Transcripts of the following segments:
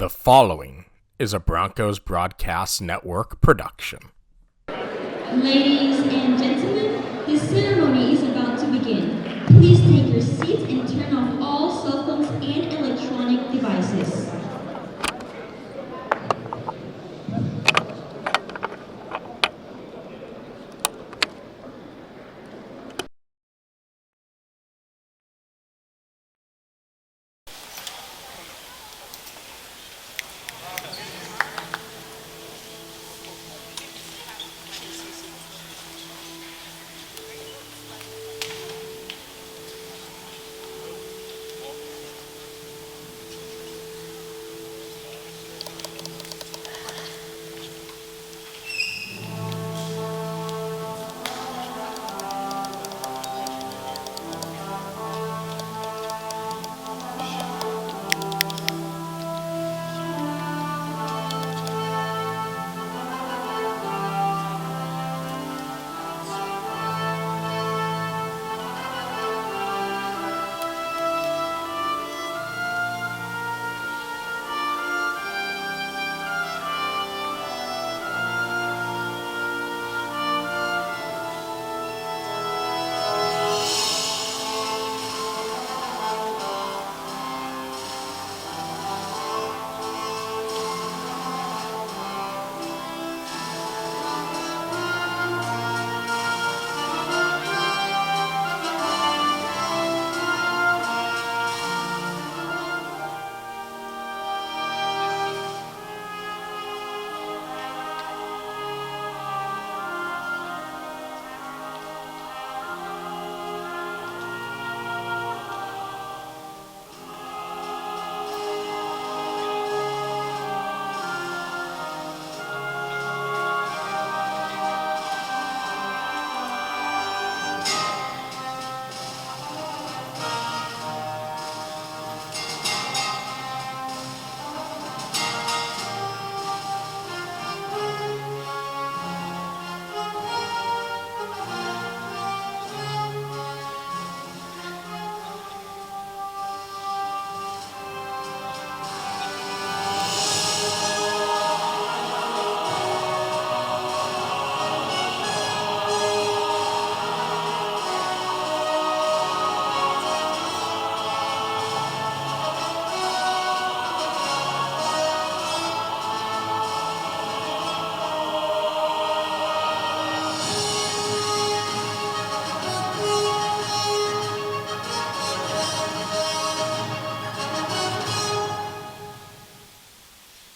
The following is a Broncos Broadcast Network production. Ladies and gentlemen, the ceremony is about to begin. Please take your seats and turn off all cell phones and electronic devices.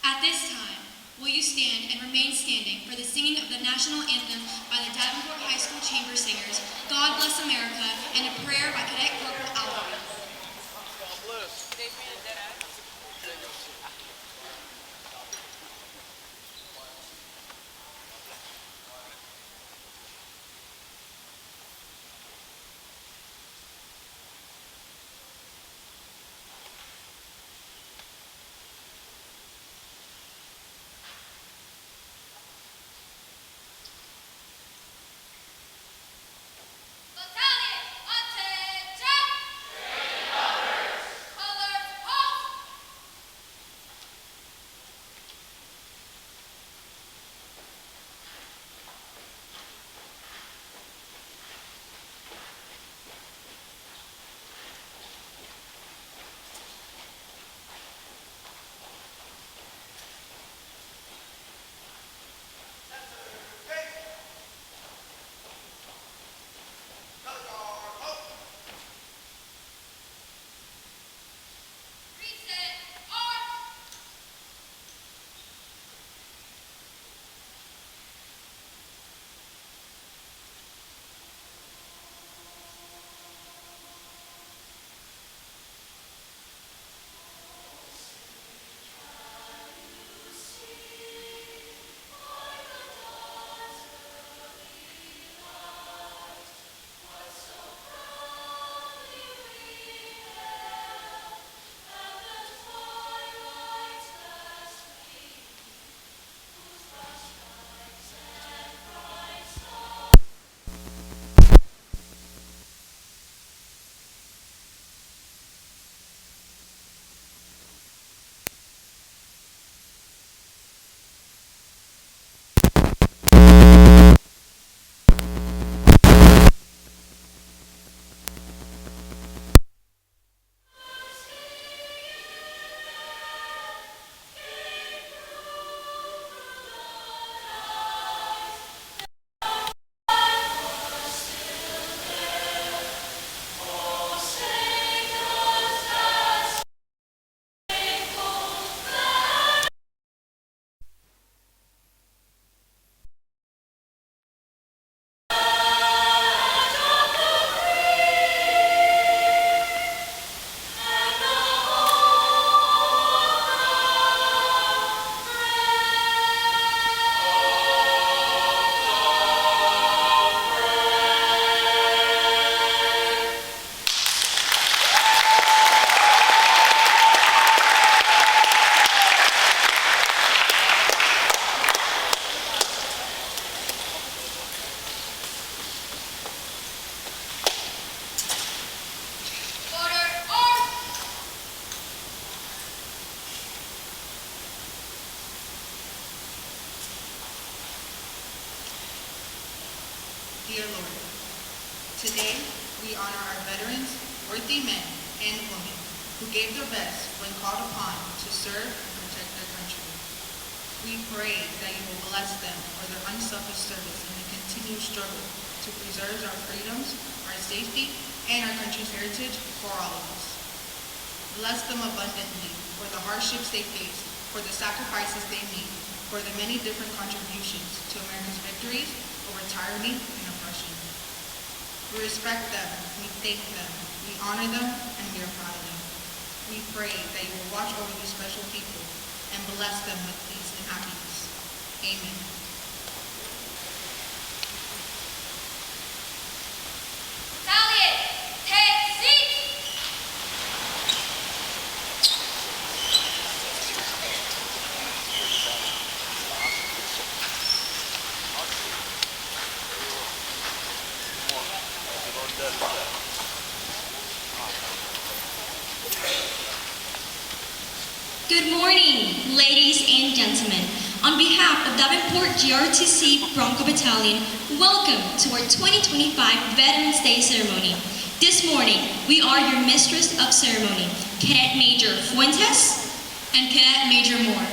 At this time, will you stand and remain standing for the singing of the national anthem by the Davenport High School Chamber Singers, God Bless America, and a prayer by Cadet Corporal Alvarez. Battalion, attention! Dear Lord, today we honor our veterans, worthy men and women who gave their best when called upon to serve and protect their country. We pray that you will bless them for their unselfish service in the continued struggle to preserve our freedoms, our safety, and our country's heritage for all of us. Bless them abundantly for the hardships they face, for the sacrifices they make, for the many different contributions to America's victories over tyranny and oppression. We respect them, we thank them, we honor them, and we are proud of them. We pray that you will watch over these special people and bless them with peace and happiness. Amen. Salliot, take seat! Good morning, ladies and gentlemen. On behalf of Davenport JROTC Bronco Battalion, welcome to our 2025 Veterans Day ceremony. This morning, we are your mistress of ceremony, Cadet Major Fuentes and Cadet Major Moore.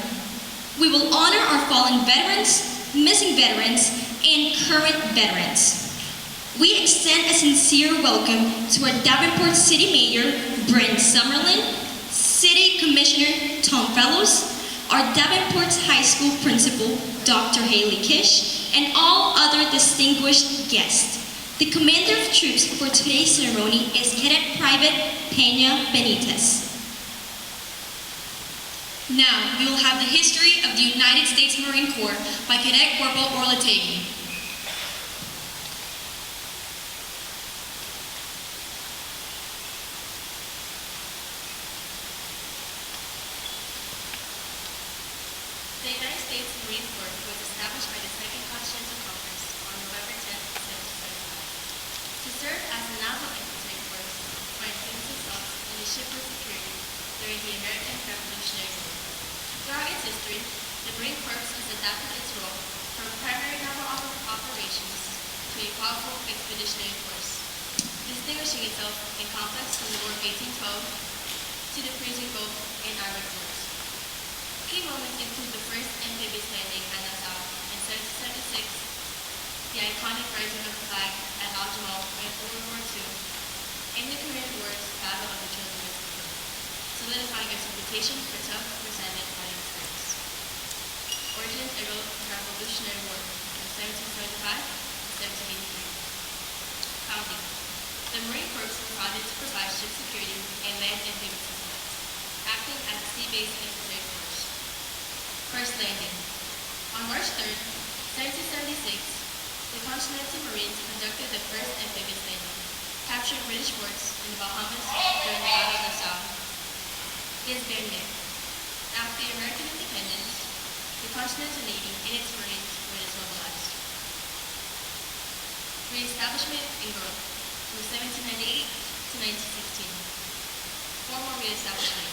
We will honor our fallen veterans, missing veterans, and current veterans. We extend a sincere welcome to our Davenport City Mayor, Bryn Summerlin, City Commissioner Tom Fellows, our Davenport High School Principal, Dr. Haley Kish, and all other distinguished guests. The Commander of Troops for today's ceremony is Cadet Private Peña Benitez. Now, we will have the history of the United States Marine Corps by Cadet Corporal Orlategi. The United States Marine Corps was established by the Second Continental Congress on November 10, 1775, to serve as a naval infantry force for defense assaults in the shipboard security during the American Revolutionary War. Throughout its history, the Marine Corps has adapted its role from primary naval operations to a powerful expeditionary force, distinguishing itself in conflicts from the War of 1812 to the Persian Gulf and Arab Wars. Key moments include the first amphibious landing at Nassau in 1776, the iconic raising of the flag at Al Jamal in World War II, and the Korean War's Battle of the Children, solidifying its reputation for tough, resentment fighting spirits. Origins of the Revolutionary War from 1775 to 1783. Founding. The Marine Corps was founded to provide ship security and land amphibious systems, acting as a sea-based infantry force. First landing. On March 3, 1776, the Continental Marines conducted the first amphibious landing, capturing British forts in the Bahamas during the Battle of Nassau. Is Bandit. After the American independence, the Continental Navy and its Marines were dismobilized. Reestablishment and growth from 1798 to 1916. Formal reestablishment.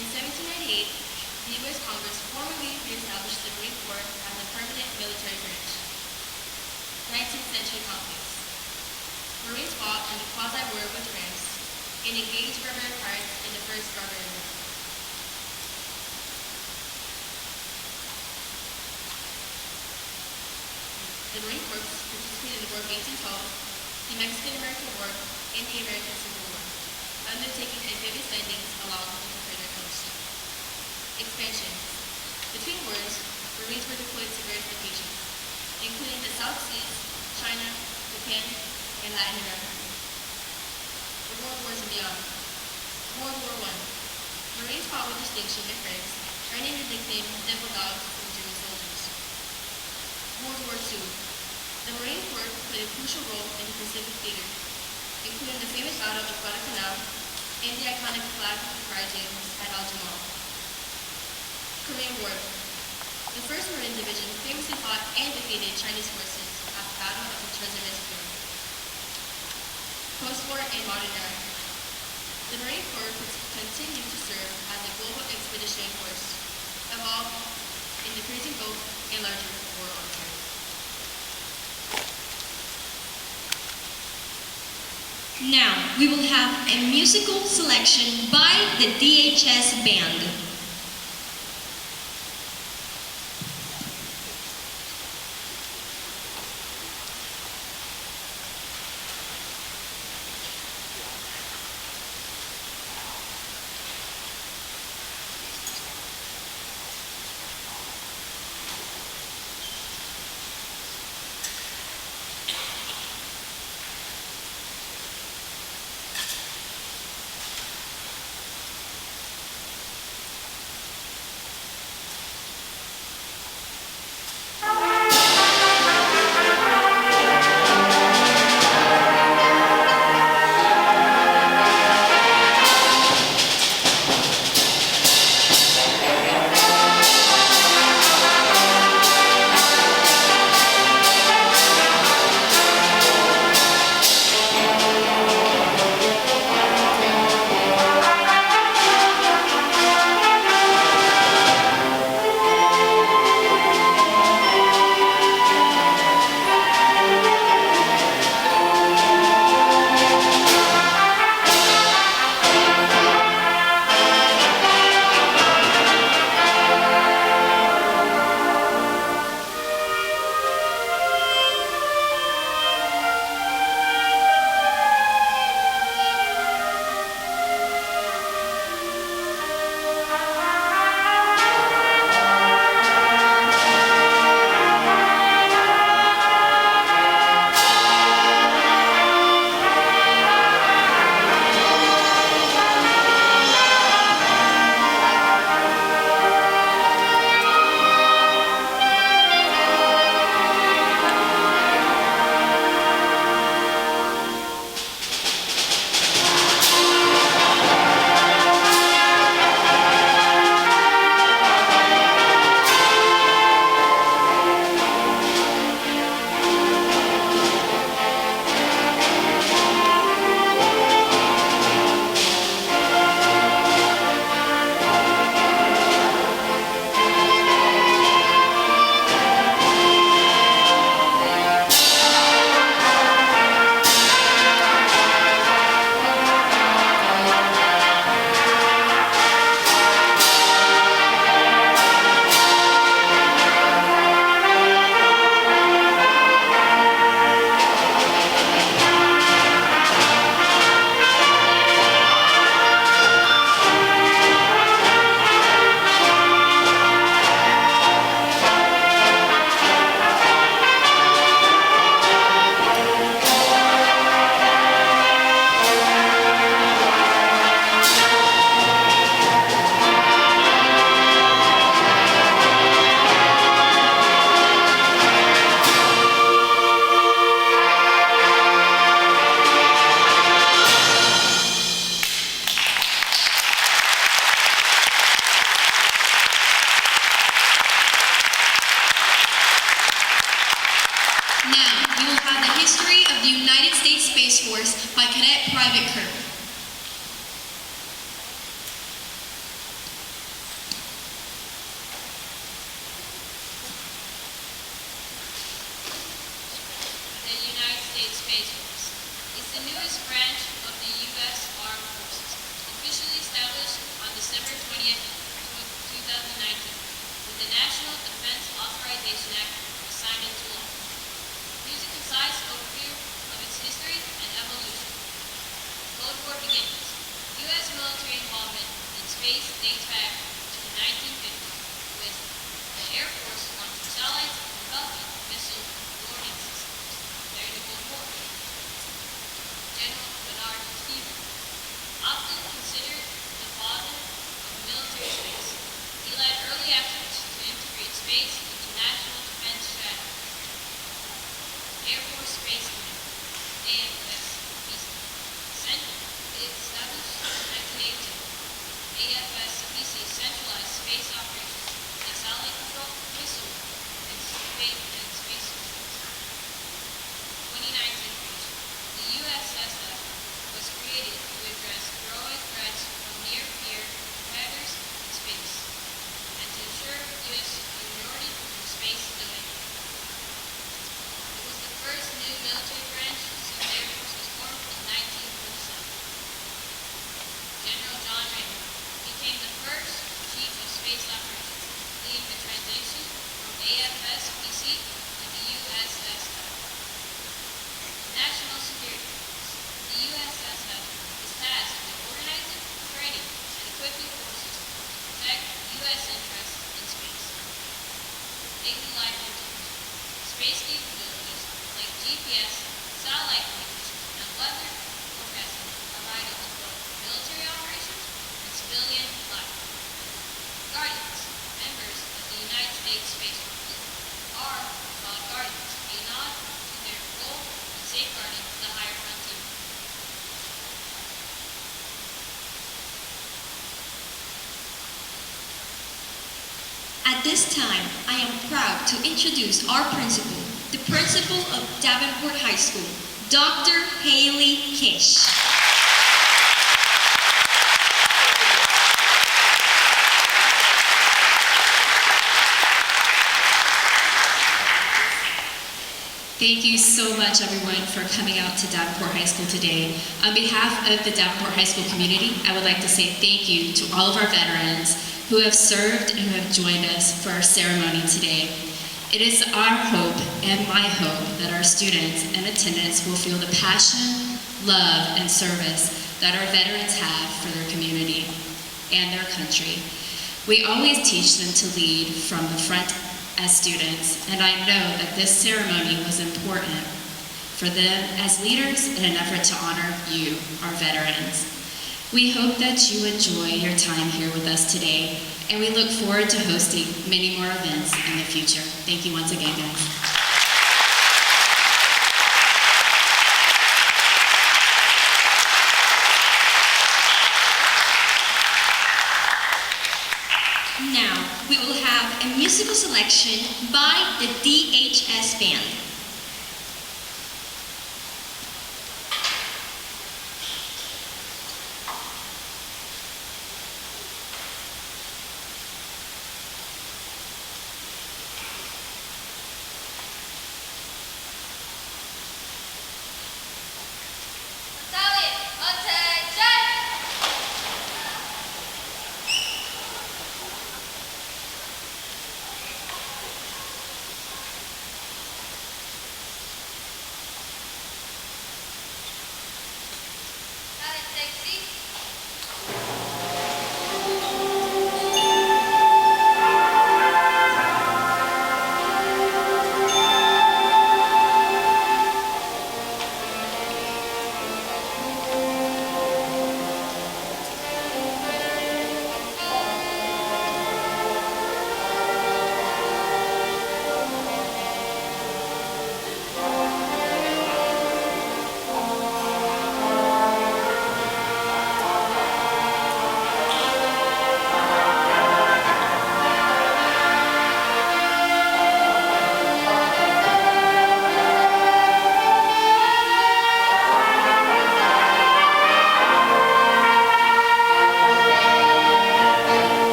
In 1798, the U.S. Congress formally reestablished the Marine Corps as a permanent military branch. 19th century conflicts. Marines fought in the quasi-war with France and engaged Barbarian pirates in the First Barbarian War. The Marine Corps participated in the War of 1812, the Mexican-American War, and the American Civil War, undertaking amphibious landings along the Confederate coast. Expansion. Between wars, Marines were deployed to various locations, including the South Seas, China, Japan, and Latin America. The World Wars and beyond. World War I. Marines fought with distinction in France, earning the nickname Devil Dogs from German soldiers. World War II. The Marine Corps played a crucial role in the Pacific theater, including the famous Battle of Guadalcanal and the iconic flag rising at Al Jamal. Korean War. The 1st Marine Division famously fought and defeated Chinese forces at the Battle of the Treasure Field. Post-war and modern era. The Marine Corps continued to serve as a global expeditionary force, evolved in the Persian Gulf and larger war on terror. Now, we will have a musical selection by the DHS Band. Space Force by Cadet Private Kirk. The United States Space Force is the newest branch of the U.S. Armed Forces, officially established on December 20th, 2019, with the National Defense Authorization Act signed into law. Here's a concise overview of its history and evolution. Code space capabilities like GPS, satellite communications, and weather forecasting are vital to both military operations and civilian life. Guardians, members of the United States Space Force, are called guardians, a nod to their role in safeguarding the higher frontier. At this time, I am proud to introduce our principal, the principal of Davenport High School, Dr. Haley Kish. Thank you so much, everyone, for coming out to Davenport High School today. On behalf of the Davenport High School community, I would like to say thank you to all of our veterans who have served and who have joined us for our ceremony today. It is our hope and my hope that our students in attendance will feel the passion, love, and service that our veterans have for their community and their country. We always teach them to lead from the front as students, and I know that this ceremony was important for them as leaders in an effort to honor you, our veterans. We hope that you enjoy your time here with us today, and we look forward to hosting many more events in the future. Thank you once again, guys. Now, we will have a musical selection by the DHS Band.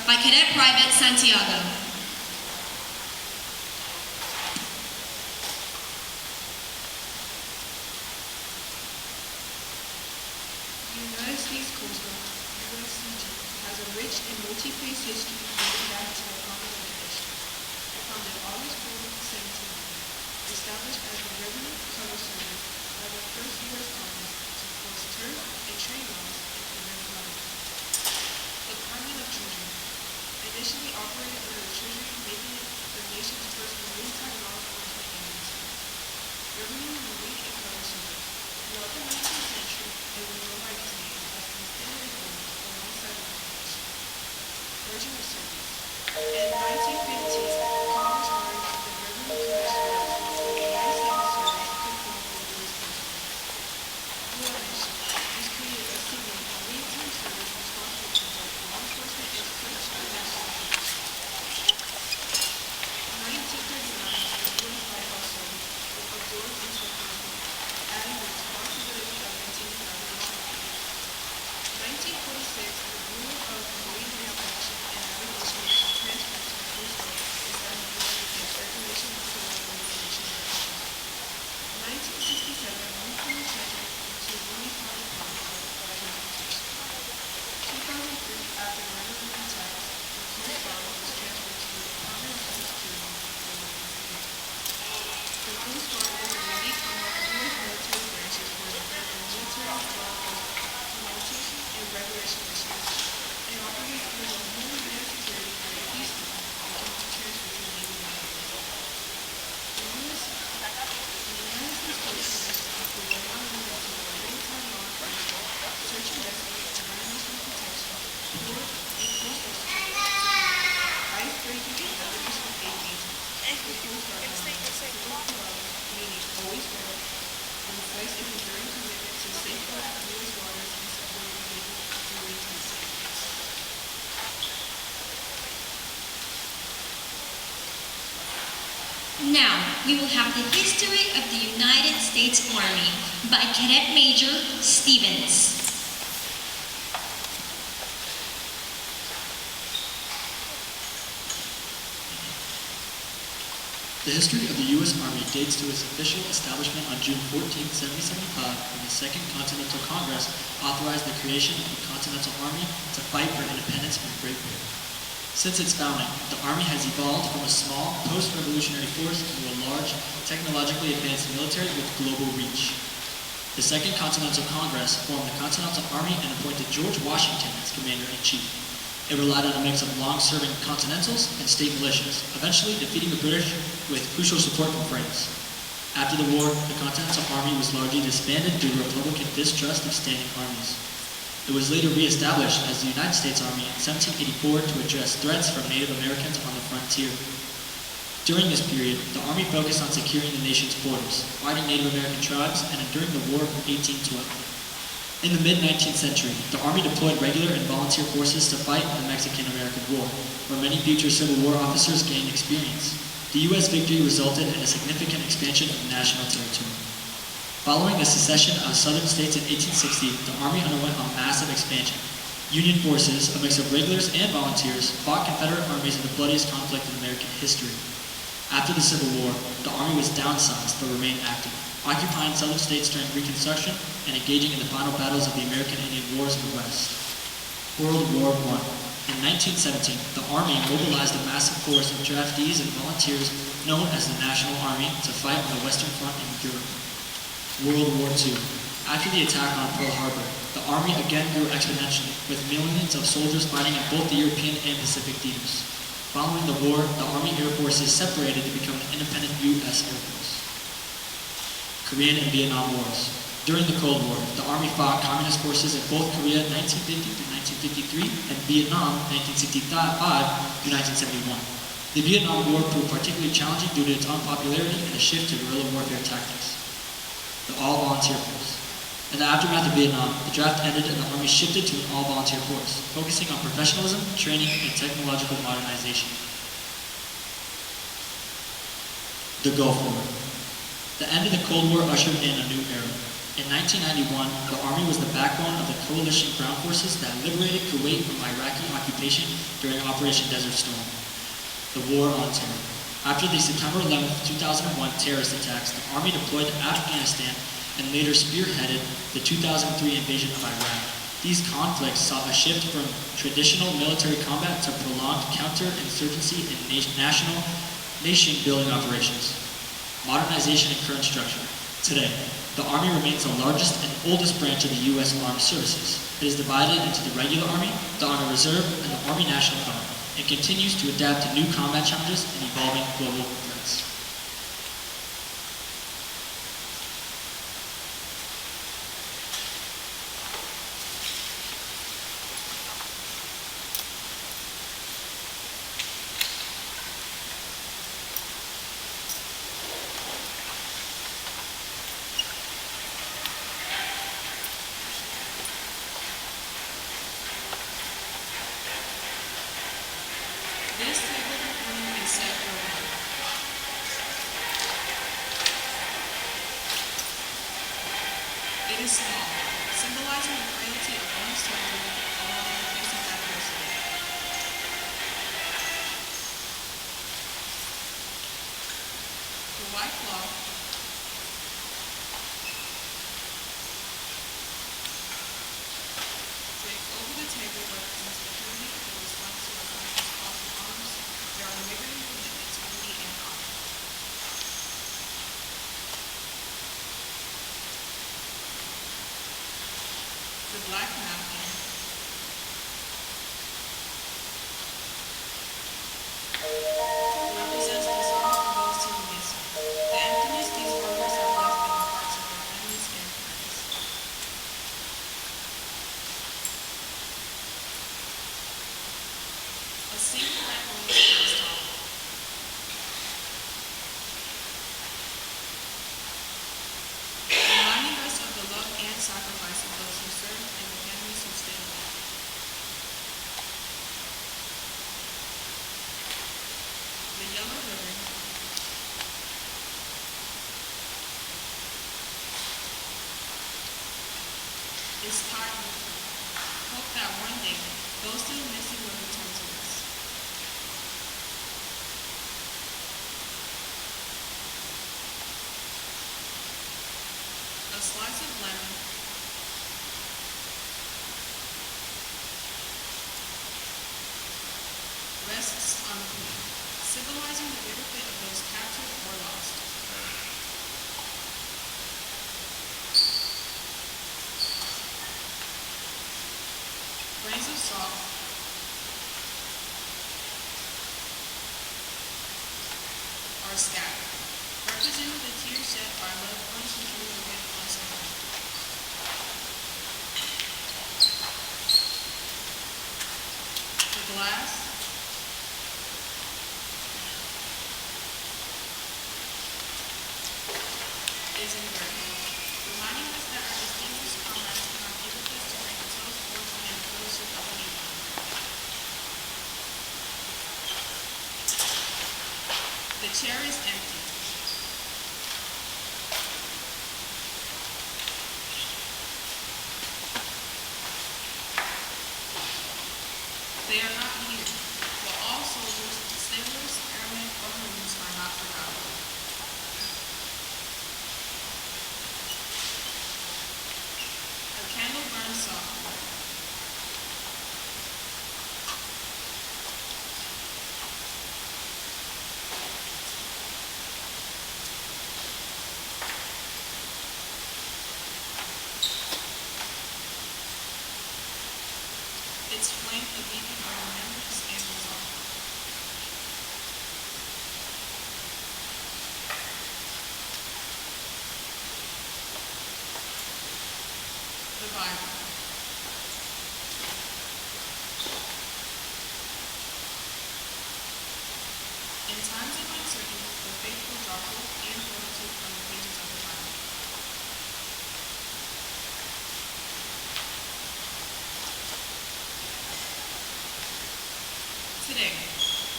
by Cadet Private Santiago. The United States Coast Guard, USCG, has a rich and multi-phase history dating back to the Congress tradition. Founded August 4, 1790, established as the Revenue Cutter Service by the first U.S. Congress to enforce turf and trade laws and prevent flooding. Department of Treasury initially operated under the Treasury, making it the nation's first maritime law enforcement agency. Revenue and Marine and Cutter Service. Throughout the 19th century, it was known by these names as constant reforms alongside law enforcement. Merger of Service. In 1915, Congress merged the Revenue Cutter Service with the United States Service to form the U.S. Coast Guard. War Mission. This created a single maritime service responsible for both law enforcement and search and rescue operations. 1939, the U.S. Lighthouse Service was absorbed into the Coast Guard, adding the responsibility of maintaining navigation operations. 1946, the Bureau of Marine Inspection and Navigation was transferred to the Coast Guard, establishing its regulation and regulation operations. 1967, nuclear treasure into newly found department of transportation. 2003, after 9/11 attacks, the Coast Guard was transferred to the Department of Homeland Security for Northern Virginia. The Coast Guard is a unique among U.S. military branches for the military law enforcement, communication, and regulation missions, and operates under the Homeland Security for a peacetime and can be transferred to the Navy military. The United States Coast Guard is responsible for non-limited maritime law enforcement, search and rescue, environmental protection, port and coastal security, ice-breaking and navigation aid agents. The Coast Guard is meaning always ready, and reflects an enduring commitment to safeguard U.S. waters and supporting naval maritime standards. Now, we will have the history of the United States Army by Cadet Major Stevens. The history of the U.S. Army dates to its official establishment on June 14, 1775, when the Second Continental Congress authorized the creation of a Continental Army to fight for independence from Great Britain. Since its founding, the Army has evolved from a small, post-revolutionary force into a large, technologically advanced military with global reach. The Second Continental Congress formed the Continental Army and appointed George Washington as Commander-in-Chief. It relied on a mix of long-serving Continentals and state militias, eventually defeating the British with crucial support from France. After the war, the Continental Army was largely disbanded due to Republican distrust of standing armies. It was later re-established as the United States Army in 1784 to address threats from Native Americans on the frontier. During this period, the Army focused on securing the nation's borders, fighting Native American tribes, and enduring the War of 1812. In the mid-19th century, the Army deployed regular and volunteer forces to fight in the Mexican-American War, where many future Civil War officers gained experience. The U.S. victory resulted in a significant expansion of national territory. Following the secession of southern states in 1860, the Army underwent a massive expansion. Union forces, a mix of regulars and volunteers, fought Confederate armies in the bloodiest conflict in American history. After the Civil War, the Army was downsized but remained active, occupying southern states during Reconstruction and engaging in the final battles of the American Indian Wars in the West. World War I. In 1917, the Army mobilized a massive force of draftees and volunteers known as the National Army to fight on the Western Front in Europe. World War II. After the attack on Pearl Harbor, the Army again grew exponentially, with millions of soldiers fighting in both the European and Pacific theaters. Following the war, the Army Air Forces separated to become the independent U.S. Air Force. Korean and Vietnam Wars. During the Cold War, the Army fought communist forces in both Korea 1950 through 1953 and Vietnam 1965 through 1971. The Vietnam War proved particularly challenging due to its unpopularity and a shift to guerrilla warfare tactics. The all-volunteer force. In the aftermath of Vietnam, the draft ended and the Army shifted to an all-volunteer force, focusing on professionalism, training, and technological modernization. The Gulf War. The end of the Cold War ushered in a new era. In 1991, the Army was the backbone of the coalition ground forces that liberated Kuwait from Iraqi occupation during Operation Desert Storm, the War on Terror. After the September 11, 2001 terrorist attacks, the Army deployed to Afghanistan and later spearheaded the 2003 invasion of Iraq. These conflicts saw a shift from traditional military combat to prolonged counterinsurgency and nation-building operations. Modernization and current structure. Today, the Army remains the largest and oldest branch of the U.S. Armed Services. It is divided into the Regular Army, the Army Reserve, and the Army National Guard, and continues to adapt to new combat challenges and evolving global threats. This table recording is set for one. It is small, symbolizing the frailty of one's soldier along in the face of adversity. The white cloth draped over the table represents the purity of the response to our country's calls to arms, their unwavering commitment to duty and honor. The black napkin represents the songs for those who miss her. The emptiness these workers have left in the hearts of their families and friends. A single red rose stands tall. Reminding us of the love and sacrifice of those who serve and the families who stand by. The yellow ribbon is tied with hope that one day those still missing will return to us. A slice of lemon rests on the queen, symbolizing the bitter fate of those captured or lost. Grains of salt are scattered, representing the tears shed by loved ones who drew the wind once again. The glass is engraved, reminding us that our distinguished comrades cannot be with us to bring a toast, fortune, and fellowship of an evening. The chair is empty. They are not here, but all soldiers, sailors, airmen, or marines are not forgotten. A candle burns softly. Its flame a beacon of remembrance and resolve. The Bible. In times of uncertainty, the faithful draw hope and fortitude from the pages of the Bible. Today,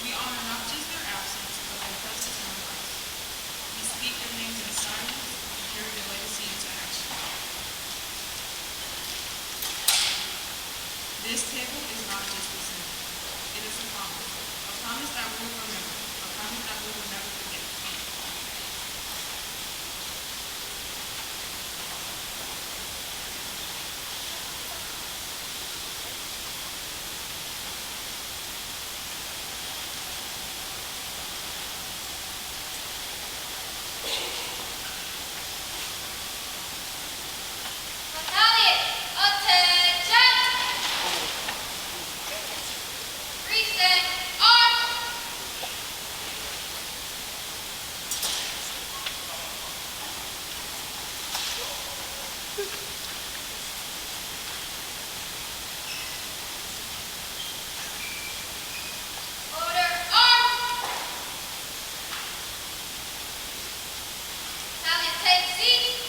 we honor not just their absence, but their presence in our lives. We speak their names in silence and carry their legacy into action. take seats.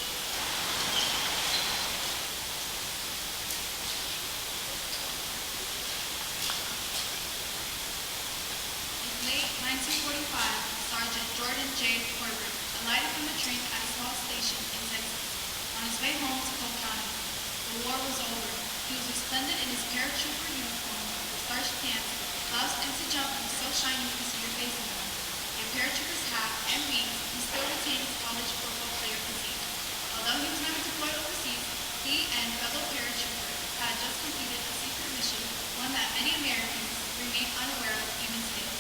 In late 1945, Sergeant Jordan J. Corbett alighted from the train at a small station in Texas. On his way home to Polk County, the war was over. He was resplendent in his paratrooper uniform, with starched pants, bloused into jumpers so shiny you could see your face in them, a paratrooper's hat, and wings. He still retained his college football player physique. Although he was never deployed overseas, he and fellow paratroopers had just completed a secret mission, one that many Americans remain unaware of even today.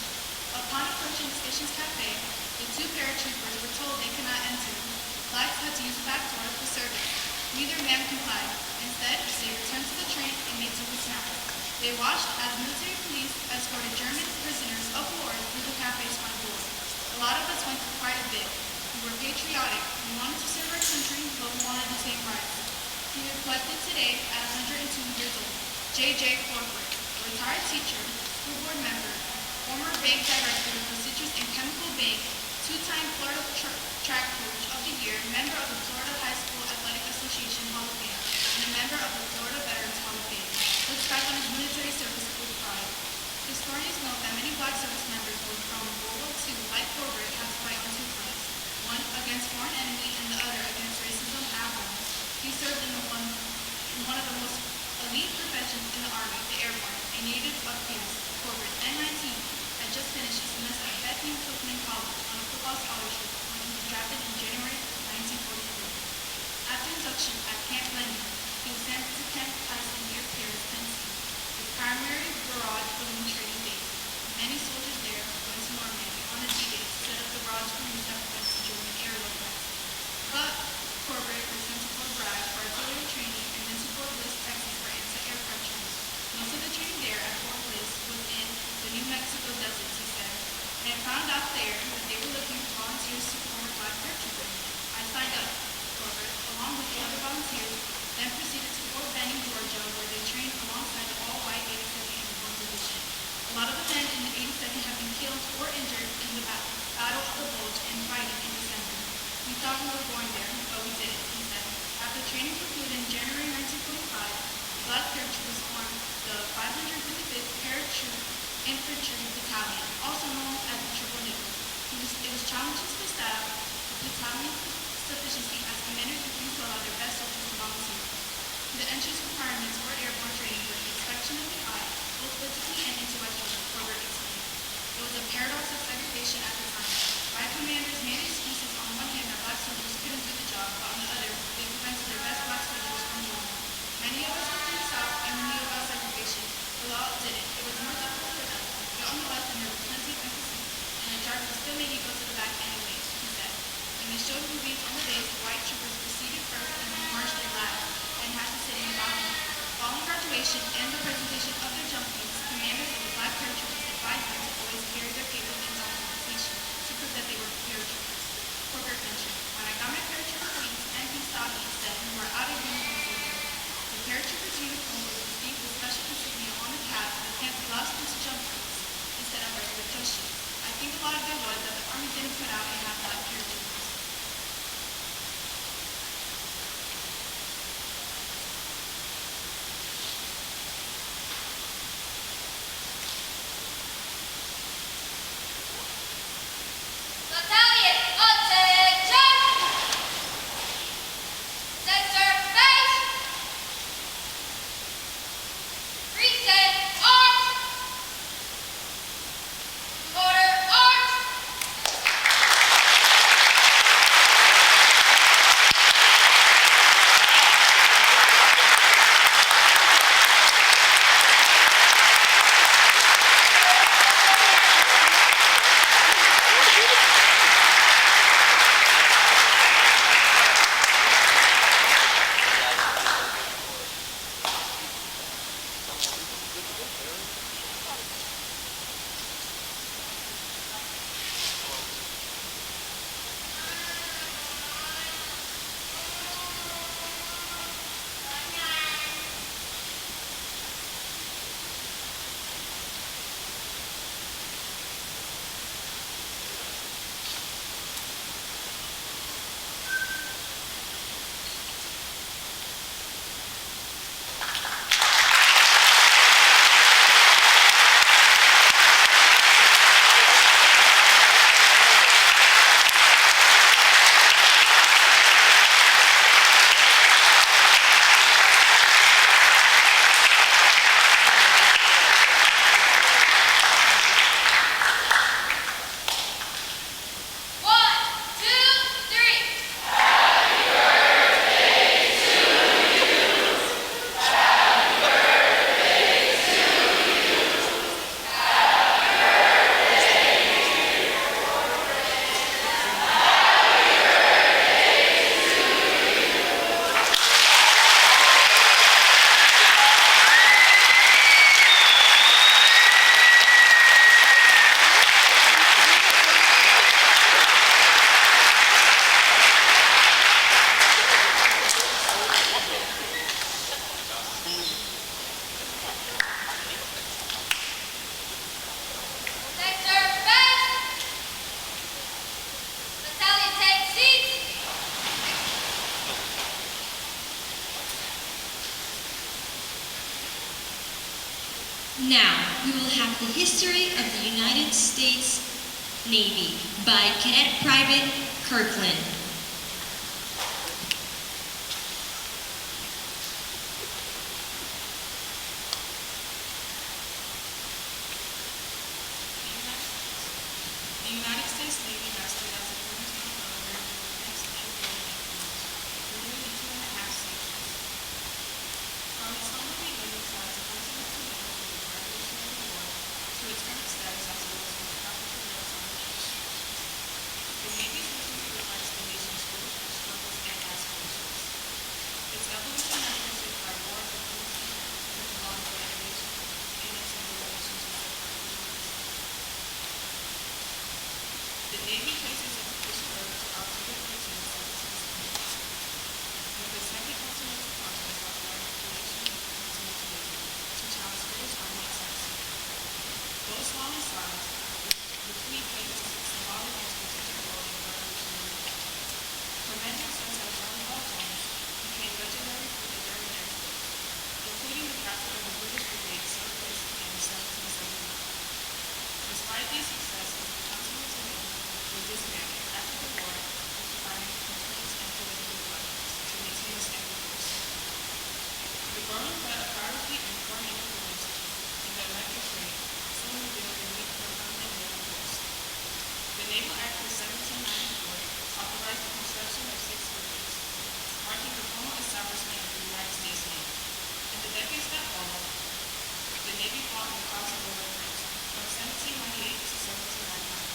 Upon approaching the station's cafe, the two paratroopers were told they could not enter. Blacks had to use a back door for service. Neither man complied. Instead, they returned to the train and made some snacks. They watched as military police escorted German prisoners of war through the cafe's front door. A lot of us went through quite a bit. We were patriotic. We wanted to serve our country, but we wanted the same rights. He reflected today at 102 years old. J.J. Corcoran, a retired teacher, school board member, former bank director of the Citrus and Chemical Bank, two-time Florida track coach of the year, member of the Florida High School Athletic Association Hall of Fame, and a member of the Florida Veterans Hall of Fame, looks back on his military service with pride. Historians note that many black service members were from World War II, like Corbett, had to fight on two fronts, one against foreign enemy and the other against racism at home. He served in one of the most elite professions in the Army, the Airborne, a native of Kansas. Corbett, N19, had just finished his semester at Bethune Cookman College on a football scholarship when he was drafted in January 1943. After induction at Camp Lenin, he was sent to Camp Tyson near Paris, Tennessee, the primary barrage balloon training base. Many soldiers there went to Normandy on a D-Day to set up the barrage balloons that prevented German aerial attacks. But Corbett was sent to Fort Bragg for artillery training and then to Fort Bliss, Texas for anti-aircraft training. Most of the training there at Fort Bliss was in the New Mexico desert, he said. I found out there that they were looking for volunteers to form a black paratrooper. I signed up. Corbett, along with the other volunteers, then proceeded to Fort Benning, Georgia, where they trained alongside the all-white 82nd Airborne Division. A lot of the men in the 82nd had been killed or injured in the Battle of the Bulge and fighting in December. We thought we were going there, but we didn't, he said. After training concluded in January 1945, black paratroopers formed the 555th Paratroop Infantry Battalion, also known as the Triple Nickels. It was challenging to the staff, the battalion's sufficiency as commanders refused to allow their best soldiers to volunteer. The entrance requirements for airborne training were inspection of the eye, both physically and intellectually, Corbett explained. It was a paradox of segregation at the time. White commanders made excuses on one hand that black soldiers couldn't do the job, but on the other, they prevented their best black soldiers from joining. Many of us were from the South and we knew about segregation. The law didn't. It was more difficult for them. But on the West, and there was plenty of emphasis, and the charges still made you go to the back anyways, he said. When they showed movies on the base, the white troopers proceeded first and we marched in last, and had to sit in the balcony. Following graduation and the presentation of their jumpings, commanders of the black paratroopers advised them to always carry their papers and documentation to prove that they were paratroopers. Corbett mentioned, when I got my paratrooper wings, MP stopped me and said, "You are out of uniform, soldier." The paratrooper's uniform was received with special insignia on the cap and the pants bloused into jumpers instead of regular dress shoes. I think a lot of it was that the Army didn't put out and have black paratroopers. Now, we will have the history of the United States Navy by Cadet Private Kirkland. The United States Navy has stood as a cornerstone of American defense and global influence for nearly 2.5 centuries. From its humble beginnings as a continental navy during the Revolutionary War to its current status as the world's most powerful maritime force. The Navy's history reflects the nation's growth, struggles, and aspirations. Its evolution has been shaped by war, diplomacy, technological innovation, and its relationships with partners overseas. The Navy traces its official birth to October 13, 1776, when the Second Continental Congress authorized the creation of the Continental Navy to challenge British army ascendancy. Both small in size, the fleet played a symbolic and strategic role in the Revolutionary War. Commanders such as Davenport became legendary for their daring exploits, including the capture of the British brigade surface in 1779. Despite these successes, the Continental Navy was disbanded after the war by complaints and political reluctance to maintain its naval force. The growing threat of piracy and foreign interference in the Atlantic trade soon revealed the need for a permanent naval force. The Naval Act of 1794 authorized the construction of 6 frigates, marking the formal establishment of the United States Navy. In the decades that followed, the Navy fought in the cause of war from 1798 to 1799.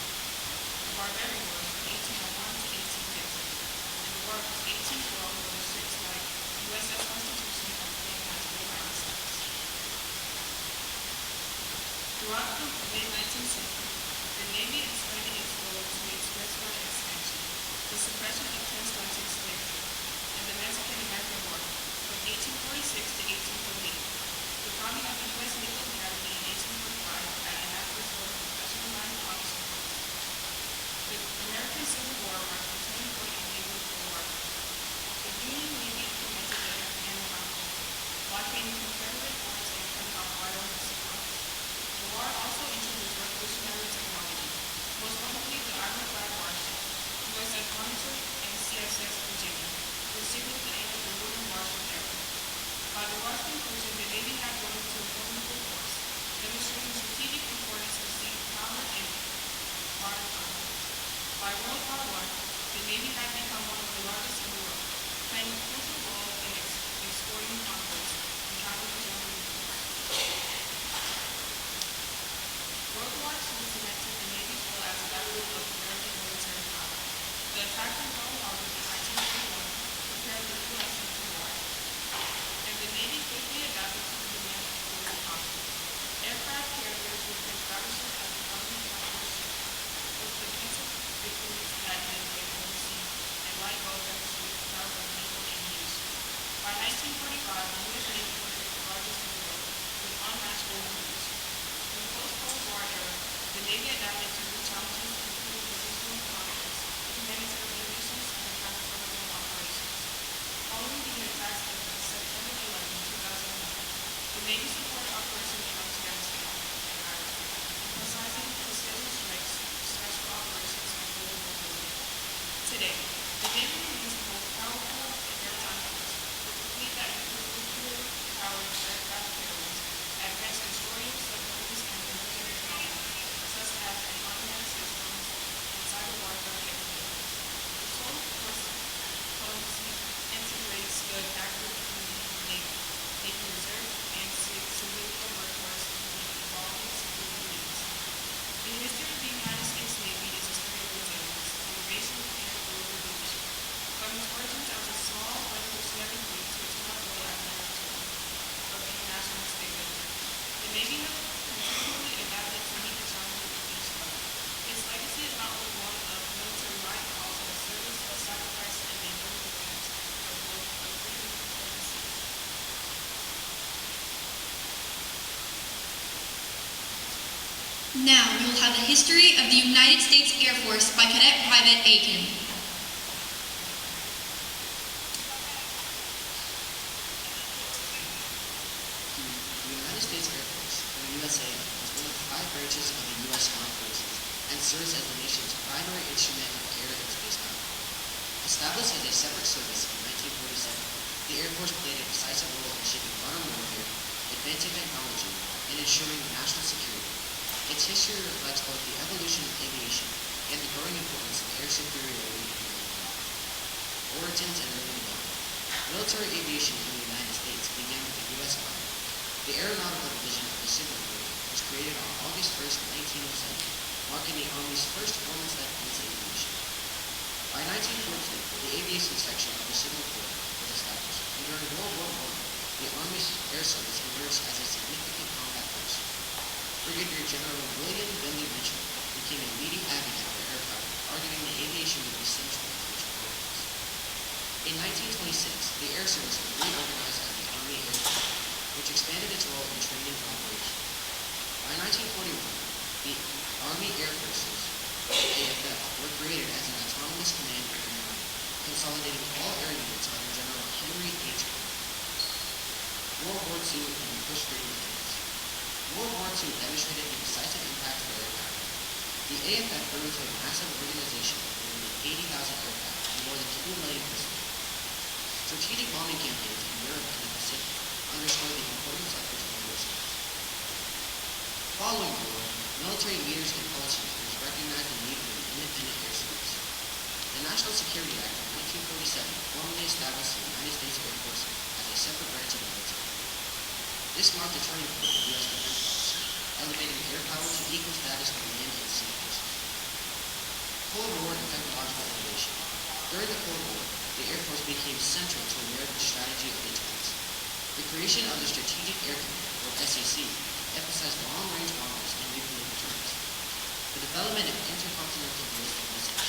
The Barbary Wars from 1801 to 1850, and the War of 1812 were the ships like USS Constitution and Queen Victoria Islands. Throughout the mid-19th century, the Navy expanded its role to its westward expansion, the suppression of transatlantic slavery, and the Mexican-American War from 1846 to 1848, the founding of the U.S. Naval Academy in 1845 at Annapolis for professional line officer corps. The American Civil War marked a turning point in naval war. The Union Navy implemented the Abraham Accord, blockading Confederate forts and cutting off vital supplies. The war also introduced revolutionary technology, most notably the ironclad warships, USS Monitor and CSS Virginia, which signaled the end of the wooden warship era. By the war's conclusion, the Navy had grown into a formidable force, demonstrating the strategic importance of sea power and modern armor. By World War I, the Navy had become one of the largest in the world, playing a crucial role in exporting conquest and countering German influence. World War II cemented the Navy's role as a backbone of American military power. The attack on Pearl Harbor in 1941 prepared the U.S. for war, and the Navy quickly adapted to the demands of global conflict. Aircraft carriers were established as the dominant capital ship, with defensive victories that had been overseas, and light boat demonstrated the power of naval aviation. By 1945, the U.S. Navy was the largest in the world, with unmatched global reach. In the post-Cold War era, the Navy adapted to new challenges, including positional conflicts, humanitarian missions, and counter-terrorism operations. Following the attacks of September 11, 2001, the Navy supported operations in Afghanistan and Iraq, emphasizing precision strikes, special operations, and global mobility. Today, the Navy remains the most powerful maritime force, with a fleet that includes nuclear-powered aircraft carriers, advanced destroyers, submarines, and military components, such as unmanned systems and cyber warfare capabilities. The sole force policy integrates the active duty Navy Reserve and civilian workforce to meet evolving security needs. The history of the United States Navy is a story of resilience, innovation, and global leadership. From its origins as a small revolutionary fleet to its current role as an architect of international stability, the Navy has continually adapted to meet the challenges of each level. Its legacy is not only one of military might, but also of service, sacrifice, and the enduring defense of freedom of the seas. Now, we will have the history of the United States Air Force by Cadet Private Aiken. The United States Air Force, or the USA is one of the 5 branches of the U.S. Armed Forces and serves as the nation's primary instrument of air and space power. Established as a separate service in 1947, the Air Force played a decisive role in shaping modern warfare, advancing technology, and ensuring national security. Its history reflects both the evolution of aviation and the growing importance of air superiority in the world. Origins and early development. Military aviation in the United States began with the U.S. Army. The Aeronautical Division of the Signal Corps was created on August 1st, 1907, marking the Army's first formal step into aviation. By 1914, the aviation section of the Signal Corps was established, and during World War I, the Army's Air Service emerged as a significant combat force. Brigadier General William Billy Mitchell became a leading advocate for air power, arguing that aviation would be central to future programs. In 1926, the Air Service was reorganized as the Army Air Force, which expanded its role in training and operation. By 1941, the Army Air Forces, AFF, were created as an autonomous command within the Army, consolidating all air units under General Henry H. World War II and the push for independence. World War II demonstrated the decisive impact of air power. The AFF grew into a massive organization with more than 80,000 aircraft and more than 2 million personnel. Strategic bombing campaigns in Europe and the Pacific underscored the importance of controlling resources. Following the war, military leaders and policymakers recognized the need for an independent air service. The National Security Act of 1947 formally established the United States Air Force as a separate branch of the military. This marked a turning point in U.S. defense policy, elevating air power to equal status with land and sea forces. Cold War and technological innovation. During the Cold War, the Air Force became central to American strategy of defense. The creation of the Strategic Air Command, or SAC, emphasized long-range bombers and nuclear deterrence. The development of intercontinental ballistic missiles,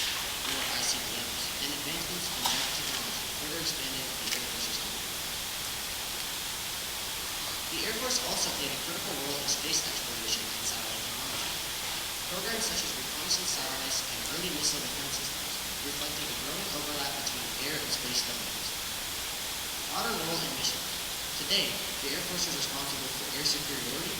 or ICBMs, and advancements in jet technology further expanded the Air Force's domain. The Air Force also played a critical role in space exploration and satellite technology. Programs such as reconnaissance satellites and early missile defense systems reflected the growing overlap between air and space domains. Modern role and mission. Today, the Air Force is responsible for air superiority,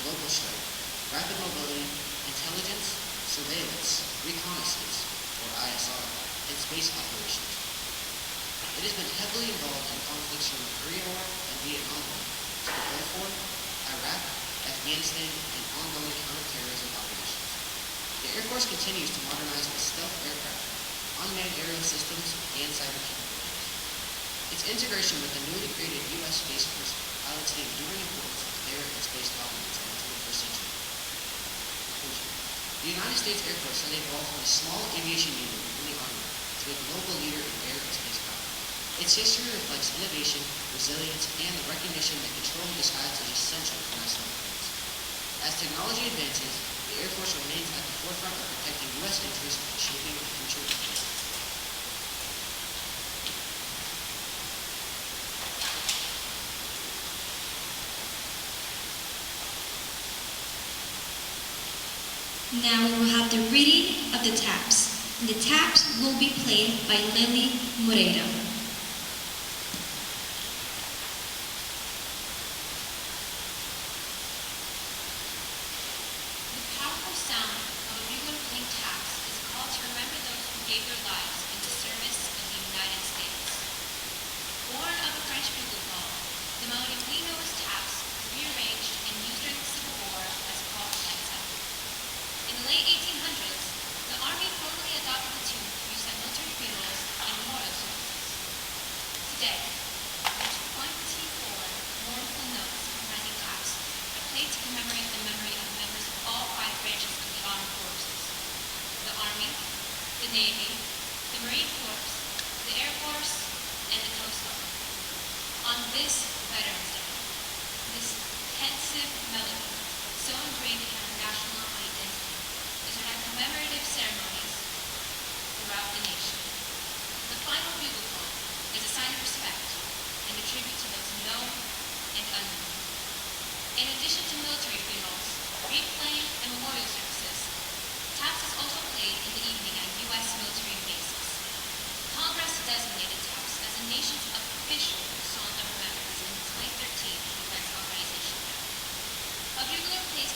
global strike, rapid mobility, intelligence, surveillance, reconnaissance, or ISR, and space operations. It has been heavily involved in conflicts from the Korean War and Vietnam War to the Gulf War, Iraq, Afghanistan, and ongoing counterterrorism operations. The Air Force continues to modernize with stealth aircraft, unmanned aerial systems, and cyber capabilities. Its integration with the newly created U.S. Space Force highlights the enduring importance of air and space dominance in the 21st century. Conclusion. The United States Air Force has evolved from a small aviation unit within the Army to a global leader in air and space power. Its history reflects innovation, resilience, and the recognition that controlling the skies is essential for national defense. As technology advances, the Air Force remains at the forefront of protecting U.S. interests and shaping the future of defense. Now we will have the reading of the taps. The taps will be played by Lily Moreira. The powerful sound of a bugle playing taps is a call to remember those who gave their lives in the service of the United States. Born of a French bugle call, the melody we know as taps was rearranged and used during the Civil War as a call to exile. In the late 1800s, the Army formally adopted the tune used at military funerals and memorial services. Today, there's 24 mournful notes comprising taps are played to commemorate the memory of members of all 5 branches of the armed forces: the Army, the Navy, the Marine Corps, the Air Force, and the Coast Guard. On this Veterans Day, this pensive melody, so ingrained in our national identity, is heard at commemorative ceremonies throughout the nation. The final bugle call is a sign of respect and a tribute to those known and unknown. In addition to military funerals, replaying, and memorial services, taps is also played in the evening at U.S. military bases. Congress designated taps as the nation's official song of remembrance in its 2013 Defense Authorization Act. A bugler plays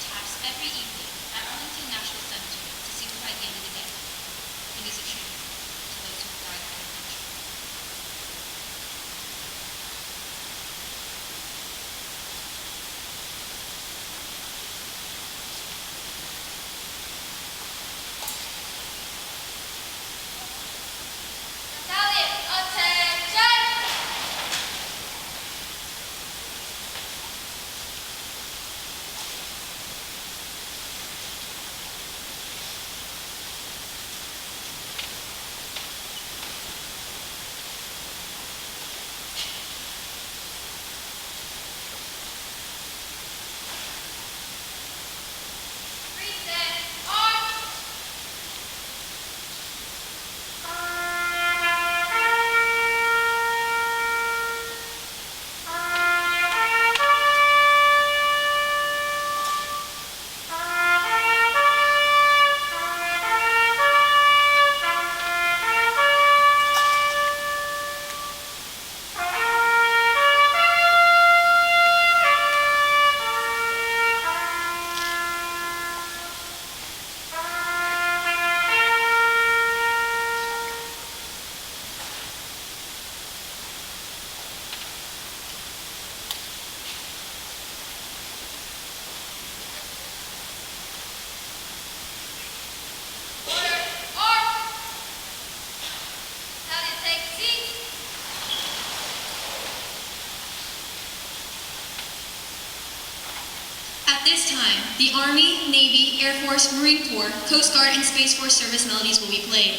At this time, the Army, Navy, Air Force, Marine Corps, Coast Guard, and Space Force service melodies will be played.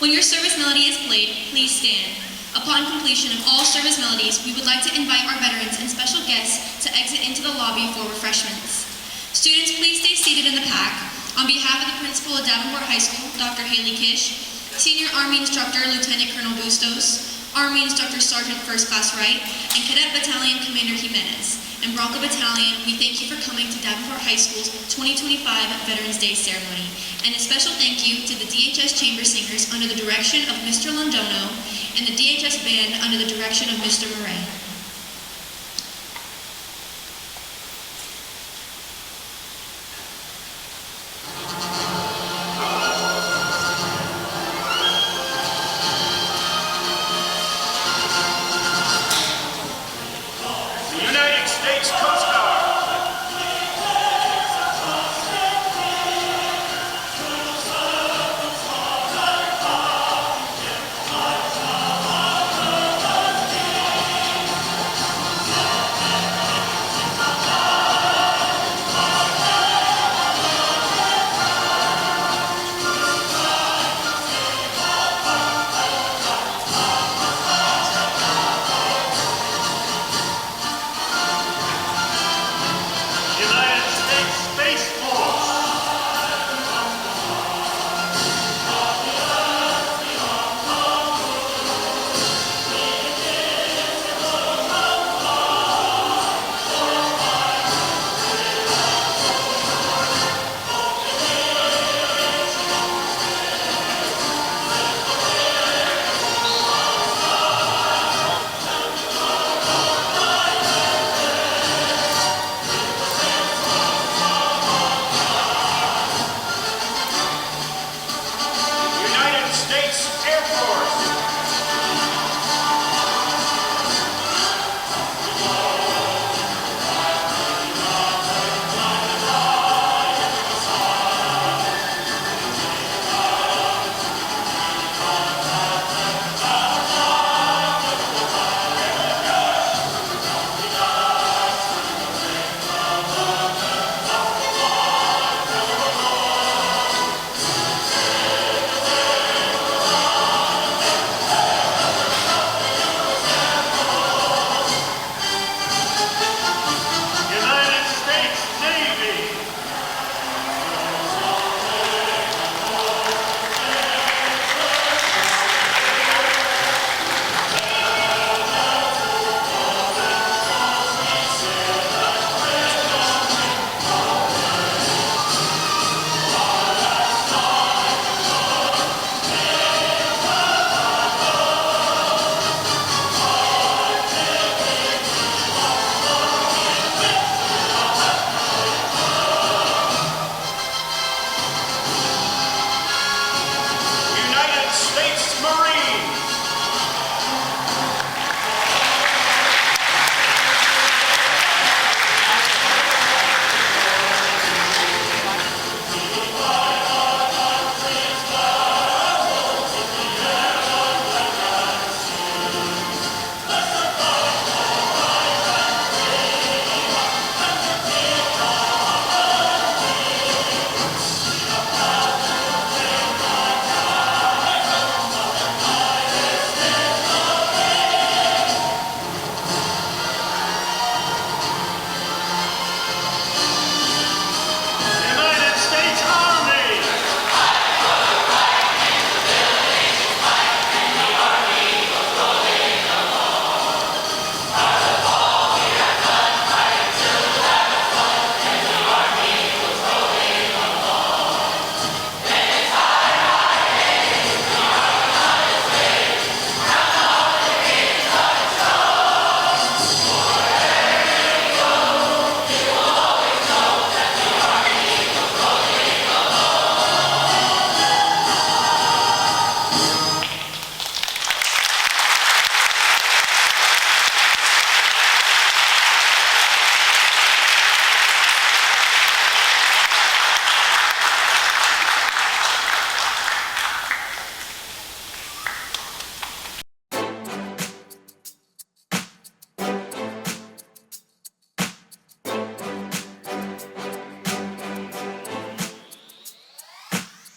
When your service melody is played, please stand. Upon completion of all service melodies, we would like to invite our veterans and special guests to exit into the lobby for refreshments. Students, please stay seated in the pack. On behalf of the principal of Davenport High School, Dr. Haley Kish, Senior Army Instructor Lieutenant Colonel Bustos, Army Instructor Sergeant First Class Wright, and Cadet Battalion Commander Jimenez, and Bronco Battalion, we thank you for coming to Davenport High School's 2025 Veterans Day ceremony. And a special thank you to the DHS Chamber Singers under the direction of Mr. Londono and the DHS Band under the direction of Mr. Murray. The United States Congress